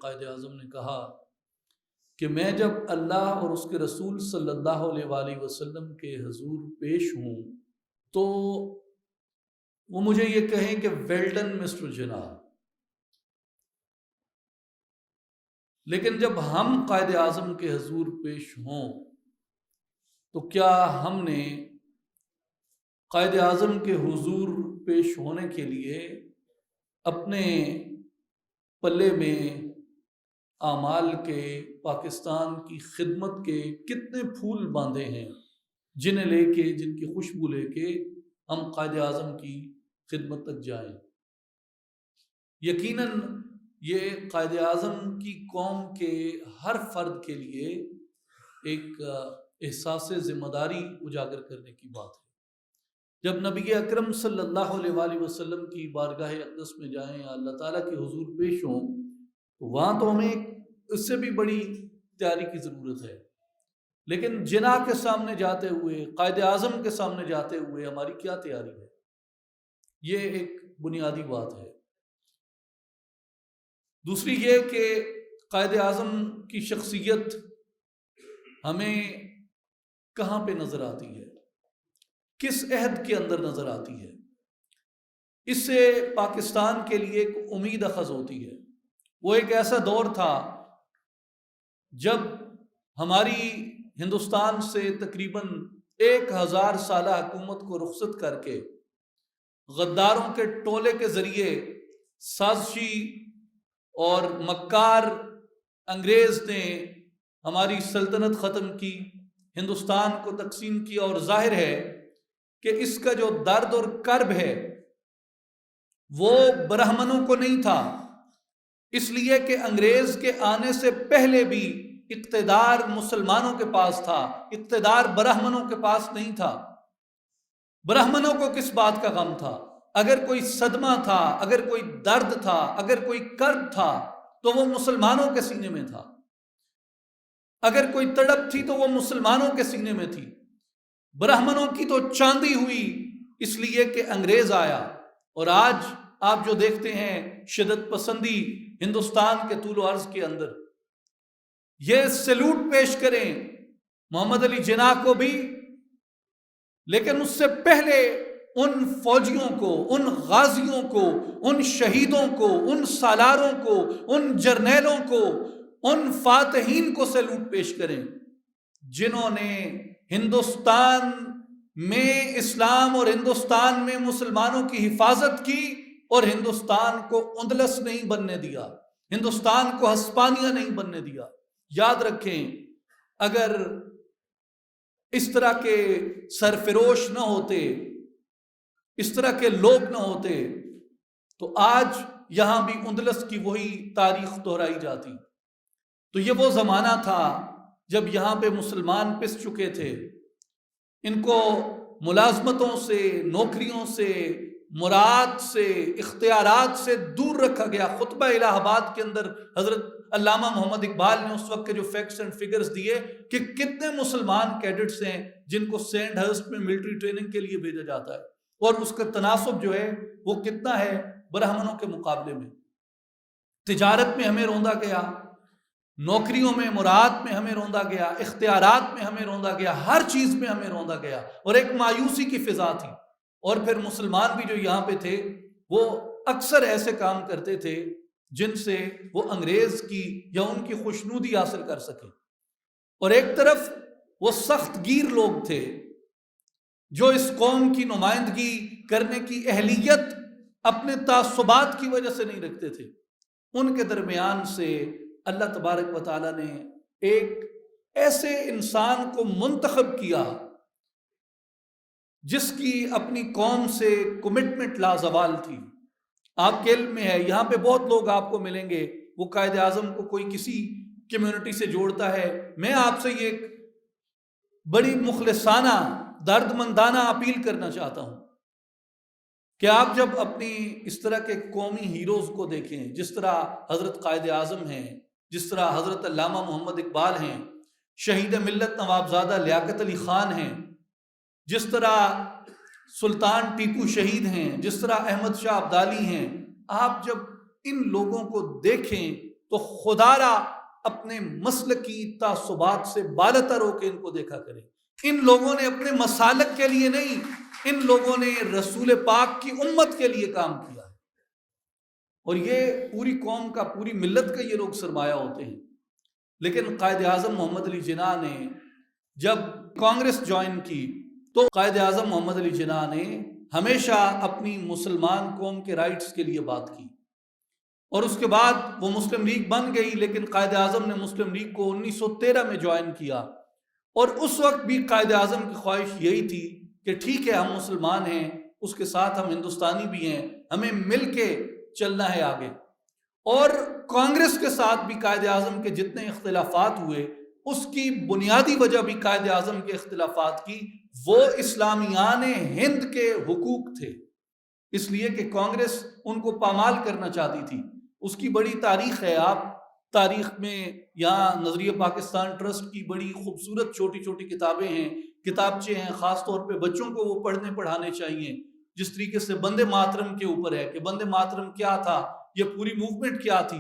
قائد اعظم نے کہا کہ میں جب اللہ اور اس کے رسول صلی اللہ علیہ وآلہ وسلم کے حضور پیش ہوں تو وہ مجھے یہ کہیں کہ ویل ڈن مسٹر جناح، لیکن جب ہم قائد اعظم کے حضور پیش ہوں تو کیا ہم نے قائد اعظم کے حضور پیش ہونے کے لیے اپنے پلے میں اعمال کے، پاکستان کی خدمت کے کتنے پھول باندھے ہیں جنہیں لے کے، جن کی خوشبو لے کے ہم قائد اعظم کی خدمت تک جائیں؟ یقیناً یہ قائد اعظم کی قوم کے ہر فرد کے لیے ایک احساس ذمہ داری اجاگر کرنے کی بات ہے۔ جب نبی اکرم صلی اللہ علیہ وآلہ وسلم کی بارگاہ اقدس میں جائیں یا اللہ تعالیٰ کے حضور پیش ہوں تو وہاں تو ہمیں اس سے بھی بڑی تیاری کی ضرورت ہے، لیکن جناح کے سامنے جاتے ہوئے، قائد اعظم کے سامنے جاتے ہوئے ہماری کیا تیاری ہے؟ یہ ایک بنیادی بات ہے۔ دوسری یہ کہ قائد اعظم کی شخصیت ہمیں کہاں پہ نظر آتی ہے، کس عہد کے اندر نظر آتی ہے؟ اس سے پاکستان کے لیے ایک امید اخذ ہوتی ہے۔ وہ ایک ایسا دور تھا جب ہماری ہندوستان سے تقریباً 1000 سالہ حکومت کو رخصت کر کے غداروں کے ٹولے کے ذریعے سازشی اور مکار انگریز نے ہماری سلطنت ختم کی، ہندوستان کو تقسیم کیا، اور ظاہر ہے کہ اس کا جو درد اور کرب ہے وہ برہمنوں کو نہیں تھا، اس لیے کہ انگریز کے آنے سے پہلے بھی اقتدار مسلمانوں کے پاس تھا، اقتدار برہمنوں کے پاس نہیں تھا۔ برہمنوں کو کس بات کا غم تھا؟ اگر کوئی صدمہ تھا، اگر کوئی درد تھا، اگر کوئی کرب تھا تو وہ مسلمانوں کے سینے میں تھا، اگر کوئی تڑپ تھی تو وہ مسلمانوں کے سینے میں تھی۔ برہمنوں کی تو چاندی ہوئی اس لیے کہ انگریز آیا، اور آج آپ جو دیکھتے ہیں شدت پسندی ہندوستان کے طول و عرض کے اندر، یہ سیلوٹ پیش کریں محمد علی جناح کو بھی، لیکن اس سے پہلے ان فوجیوں کو، ان غازیوں کو، ان شہیدوں کو، ان سالاروں کو، ان جرنیلوں کو، ان فاتحین کو سیلوٹ پیش کریں جنہوں نے ہندوستان میں اسلام اور ہندوستان میں مسلمانوں کی حفاظت کی اور ہندوستان کو اندلس نہیں بننے دیا، ہندوستان کو ہسپانیہ نہیں بننے دیا۔ یاد رکھیں، اگر اس طرح کے سرفروش نہ ہوتے، اس طرح کے لوگ نہ ہوتے تو آج یہاں بھی اندلس کی وہی تاریخ دہرائی جاتی۔ تو یہ وہ زمانہ تھا جب یہاں پہ مسلمان پس چکے تھے، ان کو ملازمتوں سے، نوکریوں سے، مراد سے، اختیارات سے دور رکھا گیا۔ خطبہ الہ آباد کے اندر حضرت علامہ محمد اقبال نے اس وقت کے جو فیکٹس اینڈ فگرز دیے کہ کتنے مسلمان کیڈٹس ہیں جن کو سینڈ ہرسٹ میں ملٹری ٹریننگ کے لیے بھیجا جاتا ہے، اور اس کا تناسب جو ہے وہ کتنا ہے برہمنوں کے مقابلے میں۔ تجارت میں ہمیں روندا گیا، نوکریوں میں، مراد میں ہمیں روندا گیا، اختیارات میں ہمیں روندا گیا، ہر چیز میں ہمیں روندا گیا، اور ایک مایوسی کی فضا تھی۔ اور پھر مسلمان بھی جو یہاں پہ تھے وہ اکثر ایسے کام کرتے تھے جن سے وہ انگریز کی یا ان کی خوشنودی حاصل کر سکے، اور ایک طرف وہ سخت گیر لوگ تھے جو اس قوم کی نمائندگی کرنے کی اہلیت اپنے تعصبات کی وجہ سے نہیں رکھتے تھے۔ ان کے درمیان سے اللہ تبارک و تعالیٰ نے ایک ایسے انسان کو منتخب کیا جس کی اپنی قوم سے کمٹمنٹ لازوال تھی۔ آپ کے علم میں ہے، یہاں پہ بہت لوگ آپ کو ملیں گے، وہ قائد اعظم کو کوئی کسی کمیونٹی سے جوڑتا ہے۔ میں آپ سے یہ بڑی مخلصانہ، درد مندانہ اپیل کرنا چاہتا ہوں کہ آپ جب اپنی اس طرح کے قومی ہیروز کو دیکھیں، جس طرح حضرت قائد اعظم ہیں، جس طرح حضرت علامہ محمد اقبال ہیں، شہید ملت نوابزادہ لیاقت علی خان ہیں، جس طرح سلطان ٹیپو شہید ہیں، جس طرح احمد شاہ ابدالی ہیں، آپ جب ان لوگوں کو دیکھیں تو خدا را اپنے مسلکی تعصبات سے بالاتر ہو کے ان کو دیکھا کریں. ان لوگوں نے اپنے مسالک کے لیے نہیں، ان لوگوں نے رسول پاک کی امت کے لیے کام کیا ہے. اور یہ پوری قوم کا، پوری ملت کا یہ لوگ سرمایہ ہوتے ہیں. لیکن قائد اعظم محمد علی جناح نے جب کانگریس جوائن کی تو قائد اعظم محمد علی جناح نے ہمیشہ اپنی مسلمان قوم کے رائٹس کے لیے بات کی. اور اس کے بعد وہ مسلم لیگ بن گئی، لیکن قائد اعظم نے مسلم لیگ کو 1913 میں جوائن کیا. اور اس وقت بھی قائد اعظم کی خواہش یہی تھی کہ ٹھیک ہے ہم مسلمان ہیں، اس کے ساتھ ہم ہندوستانی بھی ہیں، ہمیں مل کے چلنا ہے آگے. اور کانگریس کے ساتھ بھی قائد اعظم کے جتنے اختلافات ہوئے، اس کی بنیادی وجہ بھی قائد اعظم کے اختلافات کی وہ اسلامیان ہند کے حقوق تھے. اس لیے کہ کانگریس ان کو پامال کرنا چاہتی تھی. اس کی بڑی تاریخ ہے. آپ تاریخ میں یہاں نظریہ پاکستان ٹرسٹ کی بڑی خوبصورت چھوٹی چھوٹی کتابیں ہیں، کتابچے ہیں، خاص طور پہ بچوں کو وہ پڑھانے چاہیے. جس طریقے سے بندے ماترم کے اوپر ہے کہ بندے ماترم کیا تھا، یہ پوری موومنٹ کیا تھی،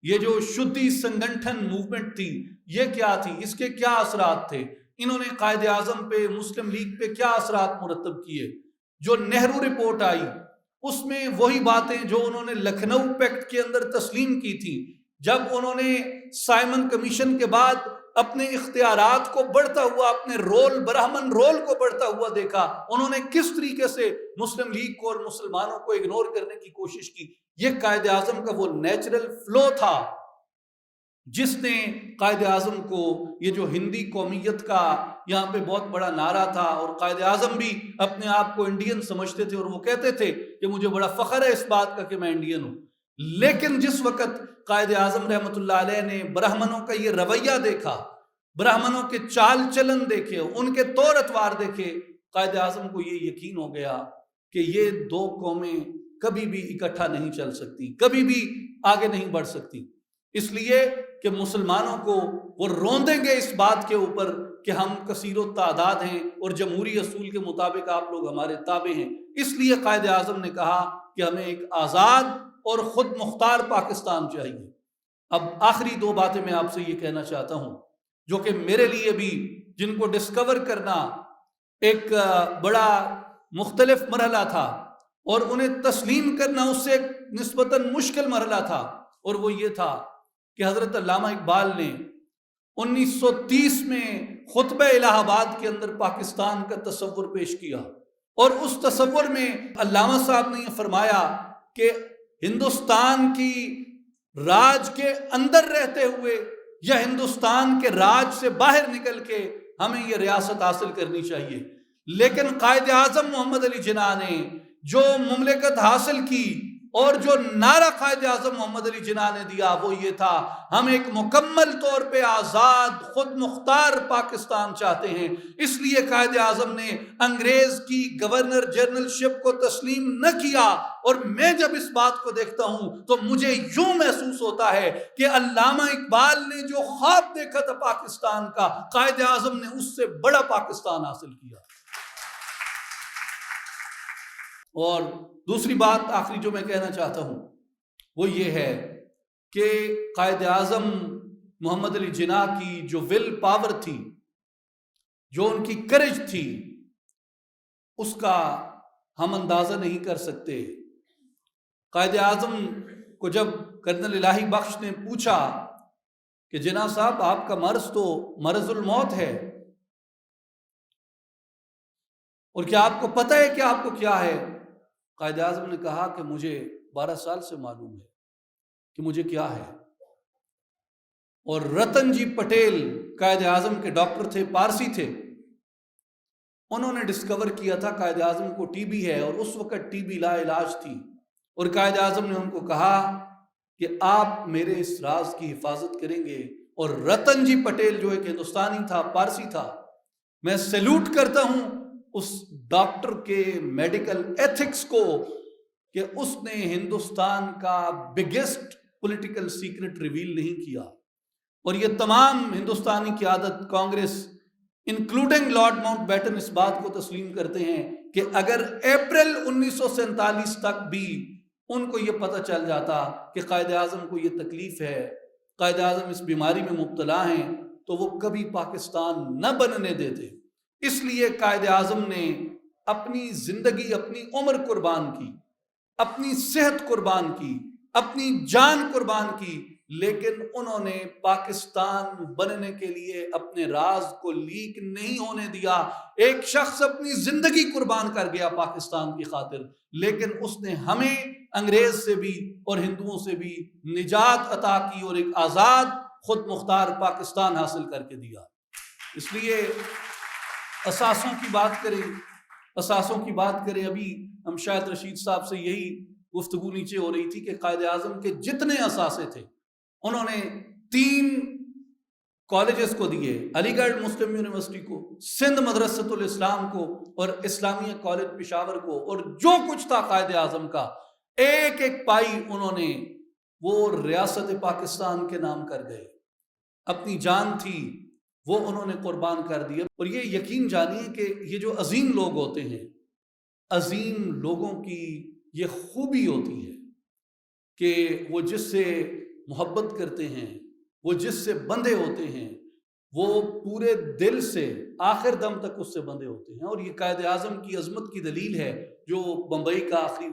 یہ جو شدھی سنگٹھن موومنٹ تھی یہ کیا تھی، اس کے کیا اثرات تھے، انہوں نے قائد اعظم پہ، مسلم لیگ پہ کیا اثرات مرتب کیے. جو نہرو رپورٹ آئی اس میں وہی باتیں جو انہوں نے لکھنؤ پیکٹ کے اندر تسلیم کی تھی. جب انہوں نے سائمن کمیشن کے بعد اپنے اختیارات کو بڑھتا ہوا، اپنے برہمن رول کو بڑھتا ہوا دیکھا، انہوں نے کس طریقے سے مسلم لیگ کو اور مسلمانوں کو اگنور کرنے کی کوشش کی. یہ قائد اعظم کا وہ نیچرل فلو تھا جس نے قائد اعظم کو، یہ جو ہندی قومیت کا یہاں پہ بہت بڑا نعرہ تھا، اور قائد اعظم بھی اپنے آپ کو انڈین سمجھتے تھے اور وہ کہتے تھے کہ مجھے بڑا فخر ہے اس بات کا کہ میں انڈین ہوں. لیکن جس وقت قائد اعظم رحمۃ اللہ علیہ نے برہمنوں کا یہ رویہ دیکھا، برہمنوں کے چال چلن دیکھے، ان کے طور اتوار دیکھے، قائد اعظم کو یہ یقین ہو گیا کہ یہ دو قومیں کبھی بھی اکٹھا نہیں چل سکتی، کبھی بھی آگے نہیں بڑھ سکتی. اس لیے کہ مسلمانوں کو وہ روندیں گے اس بات کے اوپر کہ ہم کثیر و تعداد ہیں اور جمہوری اصول کے مطابق آپ لوگ ہمارے تابع ہیں. اس لیے قائد اعظم نے کہا کہ ہمیں ایک آزاد اور خود مختار پاکستان چاہیے. اب آخری دو باتیں میں آپ سے یہ کہنا چاہتا ہوں جو کہ میرے لیے بھی، جن کو ڈسکور کرنا ایک بڑا مختلف مرحلہ تھا اور انہیں تسلیم کرنا اس سے ایک نسبتاً مشکل مرحلہ تھا، اور وہ یہ تھا کہ حضرت علامہ اقبال نے 1930 میں خطبہ الہ آباد کے اندر پاکستان کا تصور پیش کیا، اور اس تصور میں علامہ صاحب نے یہ فرمایا کہ ہندوستان کی راج کے اندر رہتے ہوئے یا ہندوستان کے راج سے باہر نکل کے ہمیں یہ ریاست حاصل کرنی چاہیے. لیکن قائد اعظم محمد علی جناح نے جو مملکت حاصل کی اور جو نعرہ قائد اعظم محمد علی جناح نے دیا وہ یہ تھا، ہم ایک مکمل طور پہ آزاد خود مختار پاکستان چاہتے ہیں. اس لیے قائد اعظم نے انگریز کی گورنر جنرل شپ کو تسلیم نہ کیا. اور میں جب اس بات کو دیکھتا ہوں تو مجھے یوں محسوس ہوتا ہے کہ علامہ اقبال نے جو خواب دیکھا تھا پاکستان کا، قائد اعظم نے اس سے بڑا پاکستان حاصل کیا. اور دوسری بات آخری جو میں کہنا چاہتا ہوں وہ یہ ہے کہ قائد اعظم محمد علی جناح کی جو ول پاور تھی، جو ان کی کرج تھی، اس کا ہم اندازہ نہیں کر سکتے. قائد اعظم کو جب کرنل الہی بخش نے پوچھا کہ جناح صاحب آپ کا مرض تو مرض الموت ہے، اور کیا آپ کو پتہ ہے کہ آپ کو کیا ہے؟ قائد اعظم نے کہا کہ مجھے 12 سال سے معلوم ہے کہ مجھے کیا ہے. اور رتن جی پٹیل قائد اعظم کے ڈاکٹر تھے، پارسی تھے، انہوں نے ڈسکور کیا تھا قائد اعظم کو ٹی بی ہے، اور اس وقت ٹی بی لا علاج تھی. اور قائد اعظم نے ان کو کہا کہ آپ میرے اس راز کی حفاظت کریں گے. اور رتن جی پٹیل جو ایک ہندوستانی تھا، پارسی تھا، میں سیلوٹ کرتا ہوں اس ڈاکٹر کے میڈیکل ایتھکس کو کہ اس نے ہندوستان کا بگیسٹ پولیٹیکل سیکرٹ ریویل نہیں کیا. اور یہ تمام ہندوستانی قیادت، Congress including Lord Mountbatten, اس بات کو تسلیم کرتے ہیں کہ اگر اپریل 1947 تک بھی ان کو یہ پتہ چل جاتا کہ قائد اعظم کو یہ تکلیف ہے قائد اعظم اس بیماری میں مبتلا ہیں تو وہ کبھی پاکستان نہ بننے دیتے. اس لیے قائد اعظم نے اپنی زندگی، اپنی عمر قربان کی، اپنی صحت قربان کی، اپنی جان قربان کی، لیکن انہوں نے پاکستان بننے کے لیے اپنے راز کو لیک نہیں ہونے دیا. ایک شخص اپنی زندگی قربان کر گیا پاکستان کی خاطر، لیکن اس نے ہمیں انگریز سے بھی اور ہندوؤں سے بھی نجات عطا کی اور ایک آزاد خود مختار پاکستان حاصل کر کے دیا. اس لیے اساسوں کی بات کریں. ابھی ہم شاید رشید صاحب سے یہی گفتگو نیچے ہو رہی تھی کہ قائد اعظم کے جتنے اثاثے تھے انہوں نے 3 کالجز کو دیے، علی گڑھ مسلم یونیورسٹی کو، سندھ مدرسۃ الاسلام کو اور اسلامیہ کالج پشاور کو، اور جو کچھ تھا قائد اعظم کا ایک ایک پائی انہوں نے وہ ریاست پاکستان کے نام کر گئے. اپنی جان تھی وہ انہوں نے قربان کر دی. اور یہ یقین جانیے کہ یہ جو عظیم لوگ ہوتے ہیں، عظیم لوگوں کی یہ خوبی ہوتی ہے کہ وہ جس سے محبت کرتے ہیں، وہ جس سے بندھے ہوتے ہیں، وہ پورے دل سے آخر دم تک اس سے بندھے ہوتے ہیں. اور یہ قائد اعظم کی عظمت کی دلیل ہے. جو بمبئی کا آخری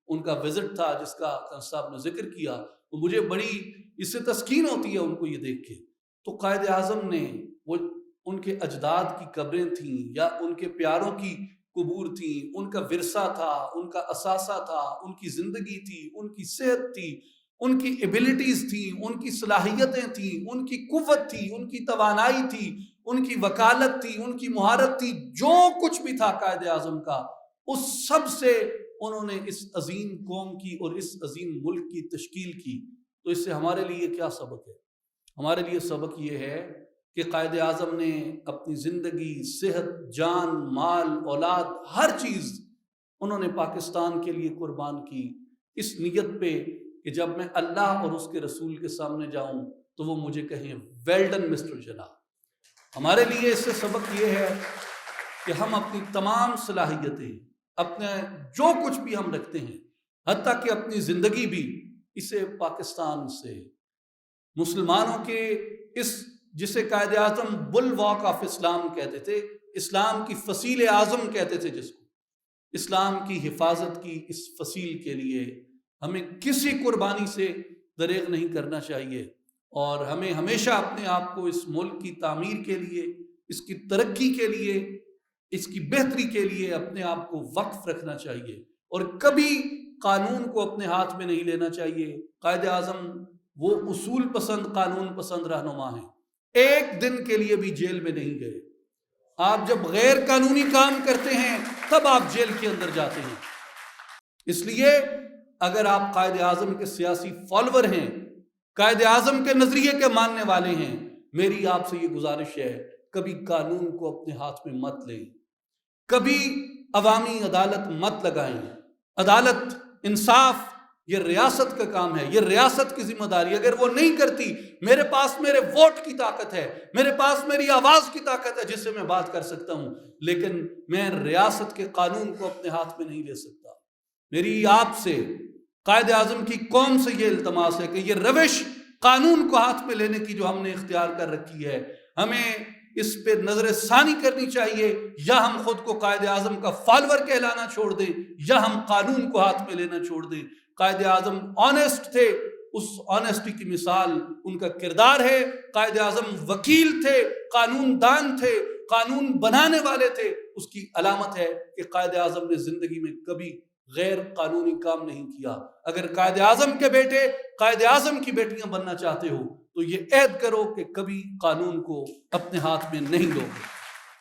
ان کا وزٹ تھا جس کا صاحب نے ذکر کیا، وہ مجھے بڑی اس سے تسکین ہوتی ہے ان کو یہ دیکھ کے. تو قائد اعظم نے وہ ان کے اجداد کی قبریں تھیں یا ان کے پیاروں کی قبور تھیں، ان کا ورثہ تھا، ان کا اثاثہ تھا، ان کی زندگی تھی، ان کی صحت تھی، ان کی ایبلٹیز تھیں، ان کی صلاحیتیں تھیں، ان کی قوت تھی، ان کی توانائی تھی، ان کی وکالت تھی، ان کی مہارت تھی. جو کچھ بھی تھا قائد اعظم کا، اس سب سے انہوں نے اس عظیم قوم کی اور اس عظیم ملک کی تشکیل کی. تو اس سے ہمارے لیے کیا سبق ہے؟ ہمارے لیے سبق یہ ہے کہ قائد اعظم نے اپنی زندگی، صحت، جان، مال، اولاد، ہر چیز انہوں نے پاکستان کے لیے قربان کی، اس نیت پہ کہ جب میں اللہ اور اس کے رسول کے سامنے جاؤں تو وہ مجھے کہیں ویل ڈن مسٹر جناب. ہمارے لیے اس سے سبق یہ ہے کہ ہم اپنی تمام صلاحیتیں، اپنے جو کچھ بھی ہم رکھتے ہیں، حتیٰ کہ اپنی زندگی بھی، اسے پاکستان سے، مسلمانوں کے اس جسے قائد اعظم بل واک آف اسلام کہتے تھے، اسلام کی فصیل اعظم کہتے تھے جس کو، اسلام کی حفاظت کی اس فصیل کے لیے ہمیں کسی قربانی سے دریغ نہیں کرنا چاہیے. اور ہمیں ہمیشہ اپنے آپ کو اس ملک کی تعمیر کے لیے، اس کی ترقی کے لیے، اس کی بہتری کے لیے اپنے آپ کو وقف رکھنا چاہیے اور کبھی قانون کو اپنے ہاتھ میں نہیں لینا چاہیے. قائد اعظم وہ اصول پسند، قانون پسند رہنما ہیں. ایک دن کے لیے بھی جیل میں نہیں گئے. آپ جب غیر قانونی کام کرتے ہیں تب آپ جیل کے اندر جاتے ہیں. اس لیے اگر آپ قائد اعظم کے سیاسی فالوور ہیں، قائد اعظم کے نظریے کے ماننے والے ہیں، میری آپ سے یہ گزارش ہے، کبھی قانون کو اپنے ہاتھ میں مت لیں، کبھی عوامی عدالت مت لگائیں. عدالت، انصاف یہ ریاست کا کام ہے، یہ ریاست کی ذمہ داری. اگر وہ نہیں کرتی، میرے پاس میرے ووٹ کی طاقت ہے، میرے پاس میری آواز کی طاقت ہے جس سے میں بات کر سکتا ہوں، لیکن میں ریاست کے قانون کو اپنے ہاتھ میں نہیں لے سکتا. میری آپ سے، قائد اعظم کی قوم سے یہ التماس ہے کہ یہ روش قانون کو ہاتھ میں لینے کی جو ہم نے اختیار کر رکھی ہے، ہمیں اس پہ نظر ثانی کرنی چاہیے. یا ہم خود کو قائد اعظم کا فالوور کہلانا چھوڑ دیں یا ہم قانون کو ہاتھ میں لینا چھوڑ دیں. قائد اعظم آنیسٹ تھے، اس آنیسٹی کی مثال ان کا کردار ہے. قائد اعظم وکیل تھے، قانون دان تھے، قانون بنانے والے تھے. اس کی علامت ہے کہ قائد اعظم نے زندگی میں کبھی غیر قانونی کام نہیں کیا. اگر قائد اعظم کے بیٹے، قائد اعظم کی بیٹیاں بننا چاہتے ہو تو یہ عہد کرو کہ کبھی قانون کو اپنے ہاتھ میں نہیں لو گے.